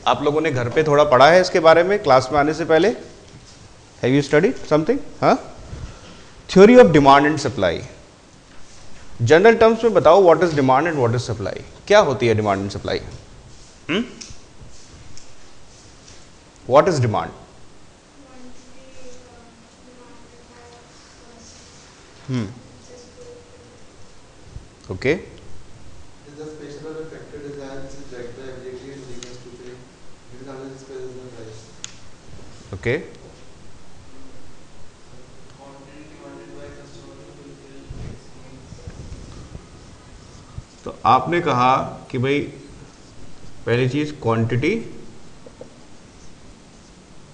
आप लोगों ने घर पे थोड़ा पढ़ा है इसके बारे में क्लास में आने से पहले? Have you studied something? हाँ, theory of demand and supply. General terms में बताओ what is demand and what is supply. क्या होती है demand and supply? What is demand? Okay, okay, तो आपने कहा कि भाई पहली चीज क्वांटिटी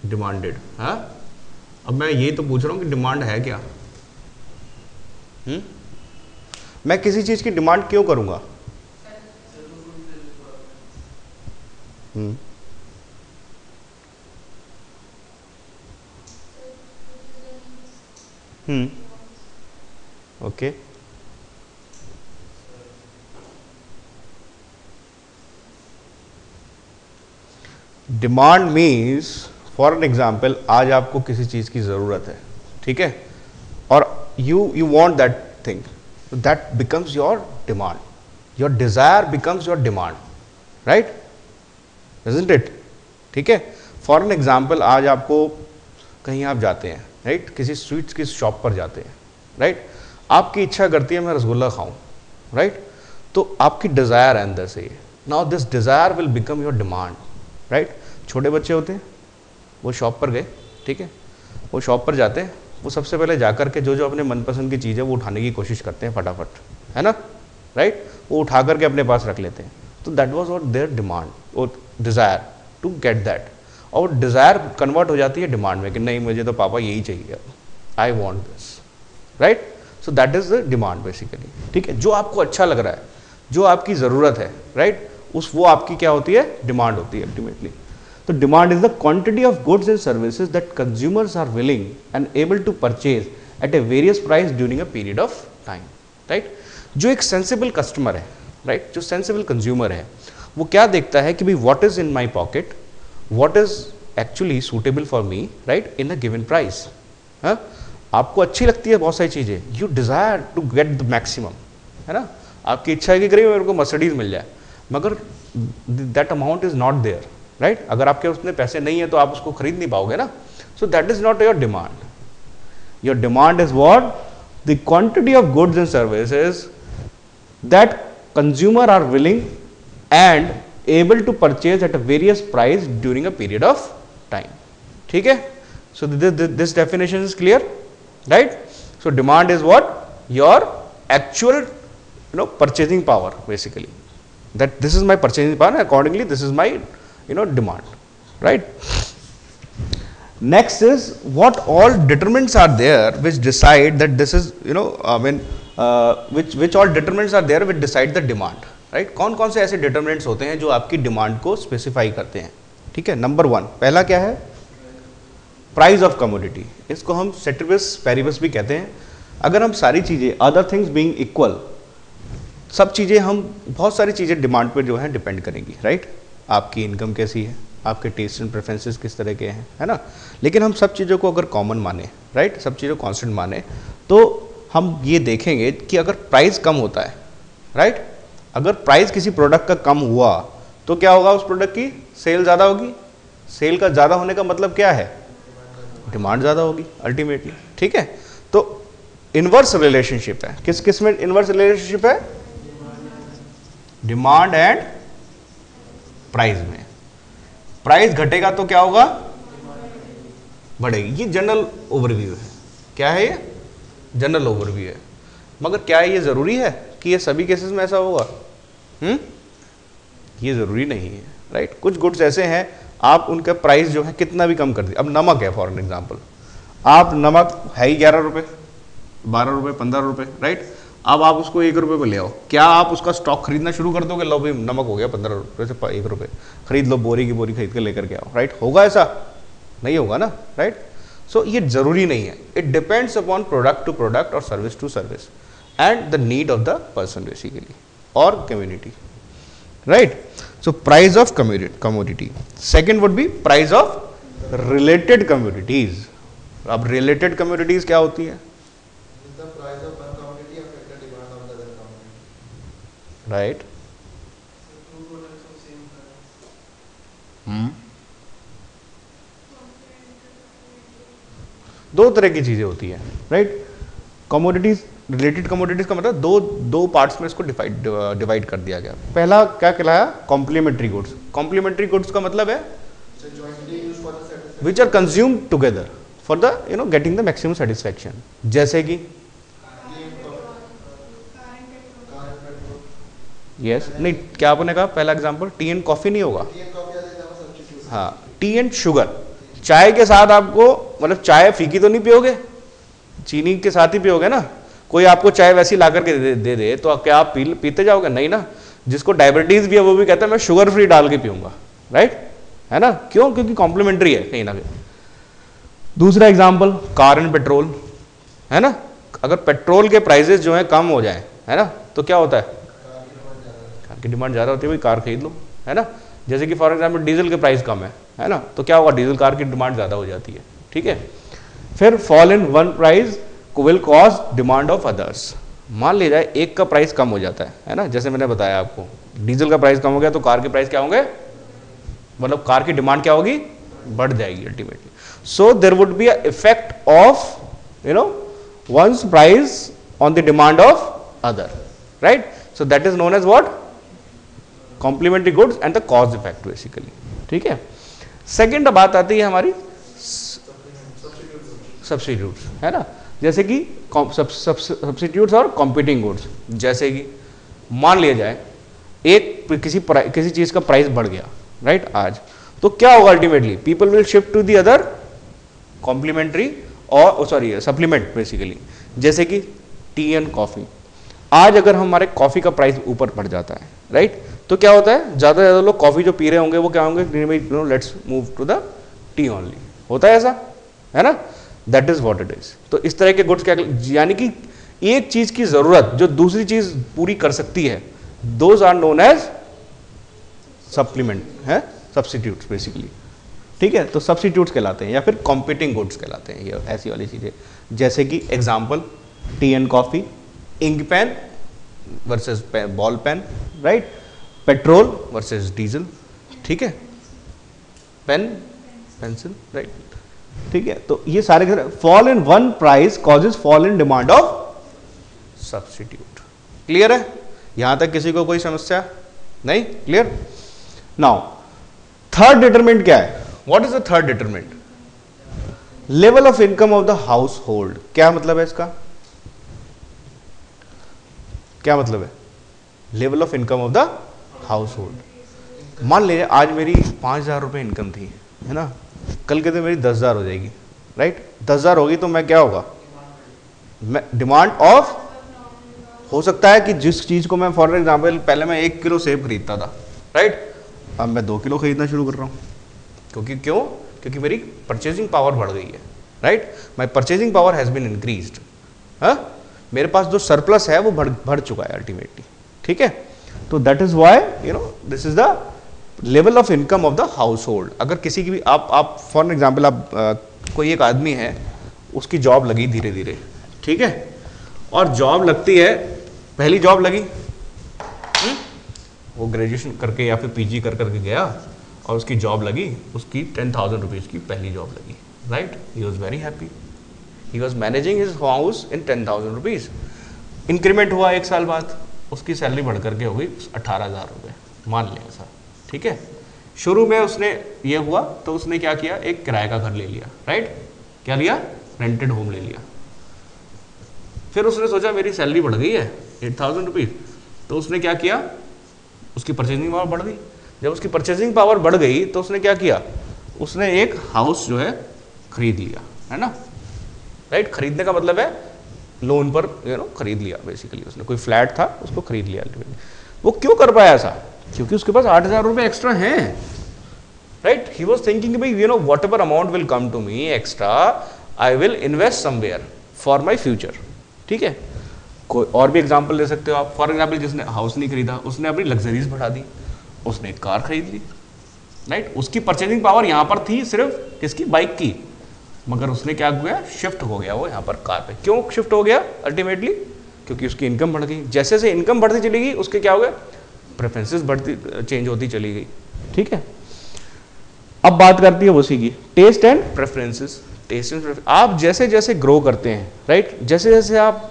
डिमांडेड। हाँ, अब मैं ये तो पूछ रहा हूं कि डिमांड है क्या? मैं किसी चीज की डिमांड क्यों करूंगा? Okay, demand means for an example, आज आपको किसी चीज की जरूरत है, ठीक है, और you want that thing, that becomes your demand, your desire becomes your demand, right? Isn't it? ठीक है, फॉर एन एग्जाम्पल, आज आपको कहीं आप जाते हैं, राइट, किसी स्वीट्स की शॉप पर जाते हैं, राइट, आपकी इच्छा करती है मैं रसगुल्ला खाऊं, राइट, तो आपकी डिजायर है अंदर से, now this desire will become your demand, right? छोटे बच्चे होते हैं, वो शॉप पर गए, ठीक है, वो शॉप पर जाते हैं, वो सबसे पहले जाकर के जो जो अपने मनपसंद की चीज़ है वो उठाने की कोशिश करते हैं फटाफट, है ना, राइट? वो उठा करके अपने पास रख लेते हैं, तो that was what their demand और डिज़ायर टू गेट दैट, और डिज़ायर कन्वर्ट हो जाती है डिमांड में कि नहीं मुझे तो पापा यही चाहिए, I want this, right? So that is the demand basically, ठीक है, जो आपको अच्छा लग रहा है, जो आपकी ज़रूरत है, राइट, वो आपकी क्या होती है? डिमांड होती है अल्टीमेटली। तो demand is the quantity of goods and services that consumers are willing and able to purchase at a various price during a period of time, right? जो एक सेंसिबल कस्टमर है, राइट, जो sensible consumer है, वो क्या देखता है कि भाई what is in my pocket, what is actually suitable for me, right, in a given price. हाँ, आपको अच्छी लगती है बहुत सारी चीज़ें, you desire to get the maximum, है ना, आपकी इच्छा है कि करीब मेरे को मर्सिडीज मिल जाए, मगर that amount is not there, right? अगर आपके उसमें पैसे नहीं है तो आप उसको खरीद नहीं पाओगे ना, so that is not your demand. Your demand is what? The quantity of goods and services that consumer are willing and able to purchase at a various price during a period of time, ठीक है? So this definition is clear, right? So demand is what? Your actual purchasing power basically, that this is my purchasing power, accordingly this is my demand, right? Next is what all determinants are there which decide that this is which all determinants are there which decide the demand, right? कौन कौन से ऐसे determinants होते हैं जो आपकी demand को specify करते हैं, ठीक है? नंबर 1 पहला क्या है? प्राइस ऑफ कमोडिटी, इसको हम सेटरिबस पैरिबस भी कहते हैं। अगर हम सारी चीज़ें अदर थिंग्स बीइंग इक्वल, सब चीज़ें हम बहुत सारी चीज़ें डिमांड पे जो है डिपेंड करेंगी, राइट? आपकी इनकम कैसी है, आपके टेस्ट एंड प्रेफरेंसेस किस तरह के हैं, है ना, लेकिन हम सब चीज़ों को अगर कॉमन माने, राइट, सब चीज़ों को कांस्टेंट माने, तो हम ये देखेंगे कि अगर प्राइस कम होता है, राइट, अगर प्राइस किसी प्रोडक्ट का कम हुआ तो क्या होगा? उस प्रोडक्ट की सेल ज़्यादा होगी। सेल का ज़्यादा होने का मतलब क्या है? डिमांड ज़्यादा होगी अल्टीमेटली, ठीक है? तो इनवर्स रिलेशनशिप है, किस किस में इनवर्स रिलेशनशिप है? डिमांड एंड प्राइस में। प्राइस घटेगा तो क्या होगा? बढ़ेगी। ये जनरल ओवरव्यू है। क्या है ये? जनरल ओवरव्यू है। मगर क्या ये जरूरी है कि ये सभी केसेस में ऐसा होगा? ये जरूरी नहीं है, राइट? कुछ गुड्स ऐसे हैं आप उनका प्राइस जो है कितना भी कम कर दिए। अब नमक है फॉर एग्जांपल, आप नमक है ही 11 रुपये, 12 रुपये, 15 रुपये, राइट? अब आप उसको 1 रुपये पर ले आओ, क्या आप उसका स्टॉक खरीदना शुरू कर दोगे? लो भाई नमक हो गया 15 रुपये से 1 रुपये, खरीद लो, बोरी की बोरी खरीद के लेकर के आओ, राइट? होगा ऐसा? नहीं होगा ना, राइट? सो ये जरूरी नहीं है। It depends upon product to product और service to service and the need of the person basically और community, right? So price of commodity. Second would be price of related commodities. अब related commodities क्या होती है? The price of one commodity affect the demand of the other commodity. Right. दो तरह की चीजें होती है, राइट. कमोडिटीज, रिलेटेड कमोडिटीज का मतलब दो पार्ट्स में इसको डिवाइड कर दिया गया. पहला क्या कहलाया? Complementary goods. कॉम्प्लीमेंट्री गुड्स का मतलब है which are consume together for the getting the maximum satisfaction. जैसे कि यस नहीं, क्या आपने कहा पहला एग्जांपल? टी एंड कॉफी नहीं होगा. हाँ, टी एंड शुगर. चाय के साथ आपको, मतलब चाय फीकी तो नहीं पियोगे, चीनी के साथ ही पियोगे ना. कोई आपको चाय वैसी ला करके दे दे तो क्या आप पीते जाओगे? नहीं ना. जिसको डायबिटीज भी है वो भी कहता है मैं शुगर फ्री डाल के पीऊंगा, राइट, है ना. क्यों? क्योंकि कॉम्प्लीमेंट्री है कहीं ना कहीं. दूसरा एग्जाम्पल, कार एंड पेट्रोल, है ना. अगर पेट्रोल के प्राइसेस जो है कम हो जाए, है ना, तो क्या होता है? कार की डिमांड ज्यादा होती है, भाई कार खरीद लो, है ना. जैसे कि फॉर एग्जाम्पल डीजल के प्राइस कम है ना, तो क्या होगा? डीजल कार की डिमांड ज्यादा हो जाती है, ठीक है. फिर fall in one price will cause demand of others. मान लिया जाए एक का प्राइस कम हो जाता है ना, जैसे मैंने बताया आपको, डीजल का प्राइस कम हो गया तो कार के प्राइस क्या होंगे? मतलब कार की डिमांड क्या होगी? बढ़ जाएगी ultimately. So there would be a effect of ones price on the demand of other, right. So that is known as what? Complementary goods and the cause effect basically, ठीक है. Second बात आती है हमारी सब्स्टिट्यूट्स, है ना. जैसे कि सब्स्टिट्यूट्स और कॉम्पीटिंग गुड्स. जैसे कि मान लिया जाए एक किसी चीज का प्राइस बढ़ गया, राइट, आज, तो क्या होगा ultimately? People will shift to the other complementary or supplement basically. जैसे कि टी एंड कॉफी. आज अगर हमारे कॉफी का प्राइस ऊपर बढ़ जाता है, राइट, तो क्या होता है? ज्यादा से ज्यादा लोग कॉफी जो पी रहे होंगे वो क्या होंगे? Let's move to the tea only. होता है ऐसा, है ना. That is what it is. तो इस तरह के गुड्स क्या, यानी कि एक चीज की जरूरत जो दूसरी चीज पूरी कर सकती है, those are known as supplement, है, सब्स्टिट्यूट्स बेसिकली, ठीक है. तो सब्स्टिट्यूट्स कहलाते हैं या फिर कॉम्पीटिंग गुड्स कहलाते हैं ये ऐसी वाली चीजें. जैसे कि example, tea and coffee, ink pen versus ball pen, right, petrol versus diesel, ठीक है, पेन पेंसिल, राइट, ठीक है. तो ये सारे fall in one price causes fall in demand of substitute. Clear है? यहां तक किसी को कोई समस्या नहीं? क्लियर. नाउ थर्ड डिटरमिनेंट क्या है? What is the third determinant? Level of income of the house hold. क्या मतलब है इसका? क्या मतलब है? Level of income of the house hold. मान लीजिए आज मेरी 5,000 रुपये इनकम थी, है ना, कल के दिन मेरी 10,000 हो जाएगी, राइट. 10,000 होगी तो मैं क्या होगा? मैं डिमांड ऑफ, हो सकता है कि जिस चीज को मैं फॉर एग्जाम्पल पहले मैं 1 किलो सेब खरीदता था, राइट, अब मैं 2 किलो खरीदना शुरू कर रहा हूँ. क्योंकि मेरी परचेजिंग पावर बढ़ गई है, right. My purchasing power has been increased. मेरे पास जो सरप्लस है वो बढ़ चुका है अल्टीमेटली, ठीक है. तो that is why this is the level of income of the house hold. अगर किसी की भी आप फॉर एग्जाम्पल कोई एक आदमी है, उसकी जॉब लगी धीरे धीरे, ठीक है, और जॉब लगती है, पहली जॉब लगी, वो ग्रेजुएशन करके या फिर पीजी करके गया और उसकी जॉब लगी, उसकी 10,000 रुपीज़ की पहली जॉब लगी, right. He was very happy. He was managing his house in 10,000 rupees. Increment हुआ 1 साल बाद, उसकी सैलरी बढ़ करके हो गई 18,000 रुपये, मान लें ऐसा, ठीक है. शुरू में उसने ये हुआ तो उसने क्या किया? एक किराए का घर ले लिया, राइट. क्या लिया? रेंटेड होम ले लिया. फिर उसने सोचा मेरी सैलरी बढ़ गई है 8,000 रुपीज़, तो उसने क्या किया? उसकी परचेजिंग पावर बढ़ गई. जब उसकी परचेजिंग पावर बढ़ गई तो उसने क्या किया? उसने एक हाउस जो है खरीद लिया, है ना, राइट. खरीदने का मतलब है लोन पर खरीद लिया बेसिकली. उसने कोई फ्लैट था उसको खरीद लिया. वो क्यों कर पाया ऐसा? क्योंकि उसके पास 8,000 रुपये एक्स्ट्रा हैं, राइट. ही वॉज थिंकिंग भाई whatever amount will come to me extra, I will invest somewhere for my future, ठीक है. कोई और भी एग्जाम्पल ले सकते हो आप. फॉर एग्जाम्पल जिसने हाउस नहीं खरीदा उसने अपनी लग्जरीज बढ़ा दी. उसने एक कार खरीद ली, राइट। उसकी परचेजिंग पावर यहाँ पर थी सिर्फ किसकी, बाइक की, मगर उसने क्या किया, शिफ्ट हो गया वो यहाँ पर कार पे। क्यों शिफ्ट हो गया अल्टीमेटली, क्योंकि उसकी इनकम बढ़ गई। जैसे जैसे इनकम बढ़ती चली गई उसके क्या हो गया, प्रेफरेंसेस बढ़ती चेंज होती चली गई, ठीक है। अब बात करती है उसी की, taste and preferences. Taste and आप जैसे जैसे ग्रो करते हैं, राइट, जैसे जैसे आप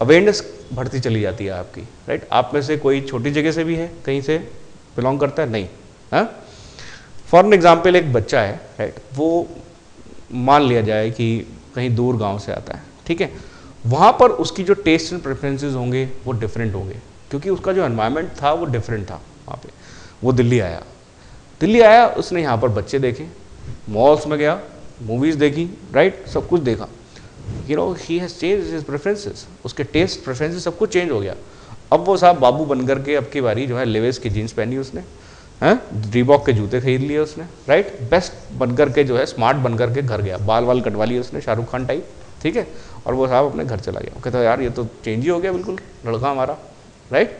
अवेयरनेस बढ़ती चली जाती है आपकी, राइट। आप में से कोई छोटी जगह से भी है, कहीं से बिलोंग करता है, नहीं, हाँ। फॉर एन एग्जाम्पल एक बच्चा है, राइट, वो मान लिया जाए कि कहीं दूर गांव से आता है, ठीक है। वहाँ पर उसकी जो टेस्ट एंड प्रेफरेंसेस होंगे वो डिफरेंट होंगे, क्योंकि उसका जो एनवायरनमेंट था वो डिफरेंट था वहाँ पे। वो दिल्ली आया, उसने यहाँ पर बच्चे देखे, मॉल्स में गया, मूवीज़ देखी, राइट, सब कुछ देखा, he has change his preferences, उसके टेस्ट प्रेफरेंसेस सब कुछ चेंज हो गया। अब वो साहब बाबू बन करके अब की बारी जो है लेविस की जीन्स पहनी उसने, हैं, रीबॉक के जूते खरीद लिए उसने, राइट, बेस्ट बन करके जो है स्मार्ट बन करके घर गया, बाल वाल कटवा लिए उसने शाहरुख खान टाइप, ठीक है, और वो साहब अपने घर चला गया। कहता यार ये तो चेंज ही हो गया बिल्कुल लड़का हमारा, राइट।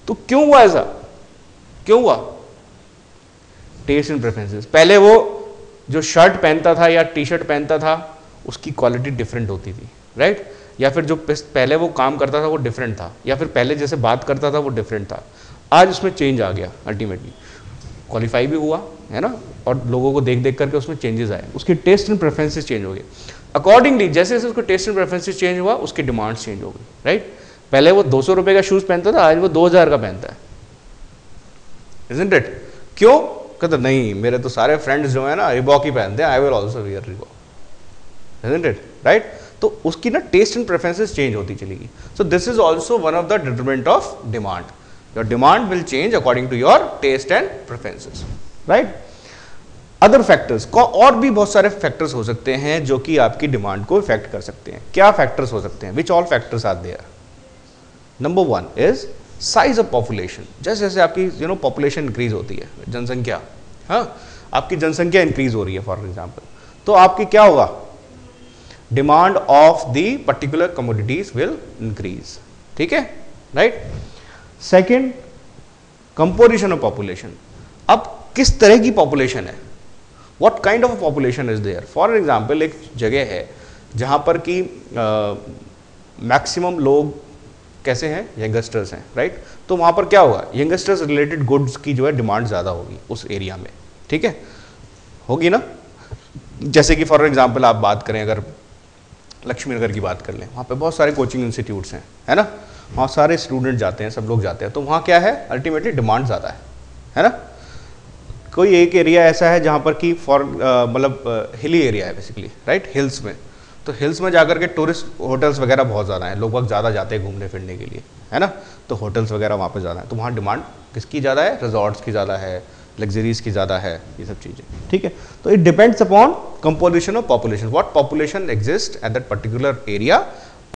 तो क्यों हुआ ऐसा, क्यों हुआ, टेस्ट एंड प्रेफरेंसेस। पहले वो जो शर्ट पहनता था या टी शर्ट पहनता था उसकी क्वालिटी डिफरेंट होती थी, राइट, या फिर जो पहले वो काम करता था वो डिफरेंट था, या फिर पहले जैसे बात करता था वो डिफरेंट था। आज उसमें चेंज आ गया, अल्टीमेटली क्वालिफाई भी हुआ है ना, और लोगों को देख देख करके उसमें चेंजेस आए, उसके टेस्ट एंड प्रेफरेंसेस चेंज हो गए। अकॉर्डिंगली जैसे जैसे उसको टेस्ट एंड प्रेफरेंसेस चेंज हुआ उसकी डिमांड्स चेंज हो गई, राइट। पहले वो 200 रुपये का शूज़ पहनता था, आज वो 2000 का पहनता है, इज़न्ट इट। क्यों, कहता नहीं मेरे तो सारे फ्रेंड्स जो है ना रिबॉक ही पहनते हैं, I will also wear Reebok, isn't it, right. तो उसकी ना टेस्ट एंड प्रेफरेंसेस चेंज होती चलेगी। So this is also one of the determinant of demand. Your demand will change according to your taste and preferences, right. Other factors को, और भी बहुत सारे फैक्टर्स हो सकते हैं जो कि आपकी डिमांड को इफेक्ट कर सकते हैं। क्या फैक्टर्स हो सकते हैं, which all factors are there. Number 1 is size of population. जैसे जैसे आपकी पॉपुलेशन इंक्रीज होती है, जनसंख्या, हाँ, आपकी जनसंख्या इंक्रीज हो रही है फॉर एग्जाम्पल, तो आपकी क्या होगा, demand of the particular commodities will increase, ठीक है, right. Second, composition of population. अब किस तरह की पॉपुलेशन है, what kind of population is there. For example एक जगह है जहां पर कि मैक्सिमम लोग कैसे हैं, यंगस्टर्स हैं, राइट। तो वहाँ पर क्या होगा, यंगस्टर्स रिलेटेड गुड्स की जो है डिमांड ज़्यादा होगी उस एरिया में, ठीक है, होगी ना। जैसे कि फॉर एग्जांपल आप बात करें, अगर लक्ष्मी नगर की बात कर लें, वहाँ पे बहुत सारे कोचिंग इंस्टीट्यूट्स हैं, है ना, वहाँ सारे स्टूडेंट जाते हैं, सब लोग जाते हैं, तो वहाँ क्या है, अल्टीमेटली डिमांड ज़्यादा है ना। कोई एक एरिया ऐसा है जहाँ पर कि फॉर मतलब हिली एरिया है बेसिकली, राइट, हिल्स में, तो हिल्स में जाकर के टूरिस्ट होटल्स वगैरह बहुत ज़्यादा हैं, लोग वक्त ज़्यादा जाते हैं घूमने फिरने के लिए, है ना, तो होटल्स वगैरह वहाँ पे ज़्यादा है, तो वहाँ डिमांड किसकी ज़्यादा है, रिजॉर्ट्स की ज़्यादा है, लग्जरीज की ज़्यादा है, ये सब चीज़ें, ठीक है। तो it depends upon composition of population, what population exist at that particular area